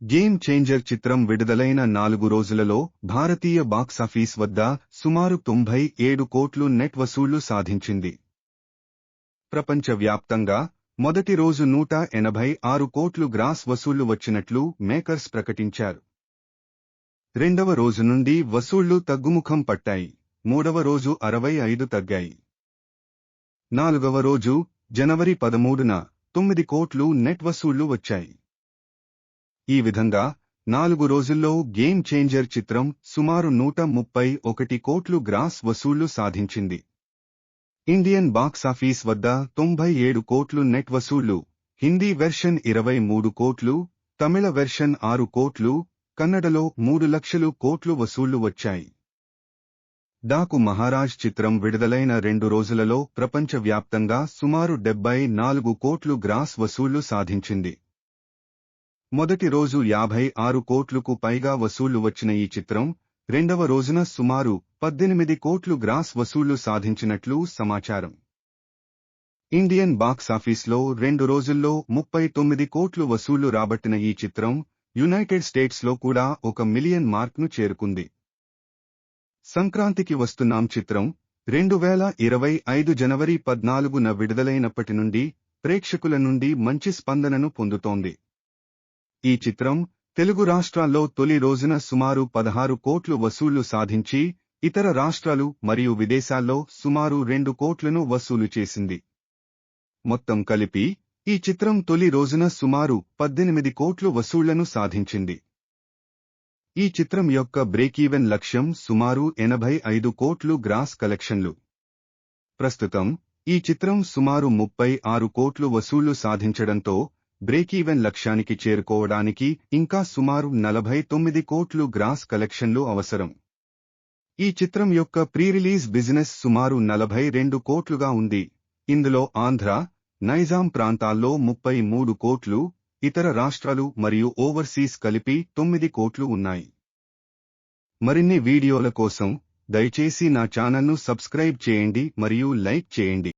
Game changer చిత్రం విడుదలైన 4 రోజులలో భారతీయ బాక్సాఫీస్ వద్ద సుమారు 97 కోట్లు నెట్ వసూళ్లు సాధించింది. ప్రపంచవ్యాప్తంగా మొదటి రోజు 186 కోట్లు గ్రాస్ వసూళ్లు వచ్చినట్లు మేకర్స్ ప్రకటించారు. రెండవ రోజు నుండి వసూళ్లు తగ్గుముఖం పట్టాయి. మూడవ రోజు 65 తగ్గాయి. నాలుగవ రోజు జనవరి 13న 9 కోట్లు నెట్ వసూళ్లు వచ్చాయి. ఈ విధంగా 4 రోజుల్లో గేమ్ చేంజర్ చిత్రం సుమారు 131 కోట్లు గ్రాస్ వసూళ్లు సాధించింది. ఇండియన్ బాక్సాఫీస్ వద్ద 97 కోట్లు నెట్ వసూళ్లు, హిందీ వెర్షన్ 23 కోట్లు, తమిళ వెర్షన్ 6 కోట్లు, కన్నడలో 3 లక్షలు కోట్లు వసూళ్లు వచ్చాయి. డాకు మహారాజ్ చిత్రం విడుదలైన 2 రోజులలో ప్రపంచవ్యాప్తంగా సుమారు 74 కోట్లు గ్రాస్ వసూళ్లు సాధించింది. మొదటి రోజు 56 కోట్లకు పైగా వసూళ్లు వచ్చిన ఈ చిత్రం రెండవ రోజున సుమారు 18 కోట్లు గ్రాస్ వసూళ్లు సాధించినట్లు సమాచారం. ఇండియన్ బాక్సాఫీస్లో 2 రోజుల్లో 39 కోట్లు వసూళ్లు రాబట్టిన ఈ చిత్రం యునైటెడ్ స్టేట్స్లో కూడా 1 మిలియన్ మార్క్ను చేరుకుంది. సంక్రాంతికి వస్తున్నాం చిత్రం 2025 జనవరి 14న విడుదలైనప్పటి నుండి ప్రేక్షకుల నుండి మంచి స్పందనను పొందుతోంది. ఈ చిత్రం తెలుగు రాష్ట్రాల్లో తొలి రోజున సుమారు 16 కోట్లు వసూళ్లు సాధించి ఇతర రాష్ట్రాలు మరియు విదేశాల్లో సుమారు 2 కోట్లను వసూలు చేసింది. మొత్తం కలిపి ఈ చిత్రం తొలి రోజున సుమారు 18 కోట్లు వసూళ్లను సాధించింది. ఈ చిత్రం యొక్క బ్రేకీవెన్ లక్ష్యం సుమారు 85 కోట్లు గ్రాస్ కలెక్షన్లు. ప్రస్తుతం ఈ చిత్రం సుమారు 36 కోట్లు వసూళ్లు సాధించడంతో బ్రేకీవెన్ లక్ష్యానికి చేరుకోవడానికి ఇంకా సుమారు 49 కోట్లు గ్రాస్ కలెక్షన్లు అవసరం. ఈ చిత్రం యొక్క ప్రీ రిలీజ్ బిజినెస్ సుమారు 42 కోట్లుగా ఉంది. ఇందులో ఆంధ్ర, నైజాం ప్రాంతాల్లో 33 కోట్లు, ఇతర రాష్ట్రాలు మరియు ఓవర్సీస్ కలిపి 9 కోట్లు ఉన్నాయి. మరిన్ని వీడియోల కోసం దయచేసి నా ఛానల్ను సబ్స్క్రైబ్ చేయండి మరియు లైక్ చేయండి.